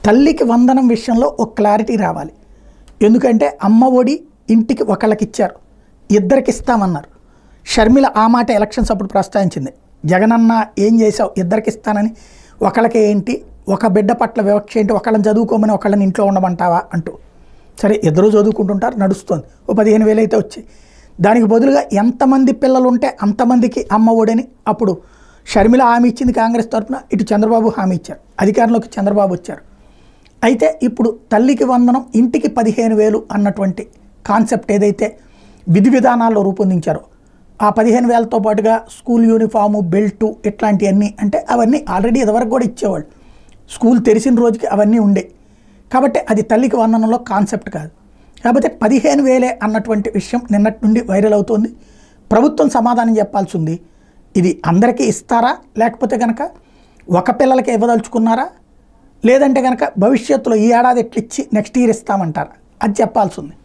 తల్లికి వందనం విషయంలో ఒక క్లారిటీ రావాలి. ఎందుకంటే అమ్మ ఒడి ఇంటికి ఒకళ్ళకి ఇచ్చారు, ఇద్దరికి ఇస్తామన్నారు. షర్మిల ఆ మాట ఎలక్షన్స్ అప్పుడు ప్రస్తావించింది. జగనన్న ఏం చేసావు, ఇద్దరికి ఇస్తానని, ఒకళ్ళకి ఏంటి, ఒక బిడ్డ పట్ల వివక్ష ఏంటి, ఒకళ్ళని చదువుకోమని ఒకళ్ళని ఇంట్లో ఉండమంటావా అంటూ. సరే ఇద్దరు చదువుకుంటుంటారు, నడుస్తుంది. ఓ 15,000 అయితే వచ్చాయి. దానికి బదులుగా ఎంతమంది పిల్లలు ఉంటే అంతమందికి అమ్మ ఒడని అప్పుడు షర్మిల హామీ ఇచ్చింది కాంగ్రెస్ తరఫున, ఇటు చంద్రబాబు హామీ ఇచ్చారు. అధికారంలోకి చంద్రబాబు వచ్చారు. అయితే ఇప్పుడు తల్లికి వందనం ఇంటికి 15,000 అన్నటువంటి కాన్సెప్ట్ ఏదైతే విధి విధానాల్లో రూపొందించారో, ఆ 15,000తో పాటుగా స్కూల్ యూనిఫాము, బెల్టు ఇట్లాంటివన్నీ, అంటే అవన్నీ ఆల్రెడీ ఇదివరకు కూడా ఇచ్చేవాళ్ళు. స్కూల్ తెరిచిన రోజుకి అవన్నీ ఉండే. కాబట్టి అది తల్లికి వందనంలో కాన్సెప్ట్ కాదు. కాబట్టి 15,000 అన్నటువంటి విషయం నిన్నటి నుండి వైరల్ అవుతుంది. ప్రభుత్వం సమాధానం చెప్పాల్సి ఉంది. ఇది అందరికీ ఇస్తారా, లేకపోతే కనుక ఒక పిల్లలకి ఇవ్వదలుచుకున్నారా, లేదంటే కనుక భవిష్యత్తులో ఈ ఏడాది ఎట్లిచ్చి నెక్స్ట్ ఇయర్ ఇస్తామంటారా, అది చెప్పాల్సి ఉంది.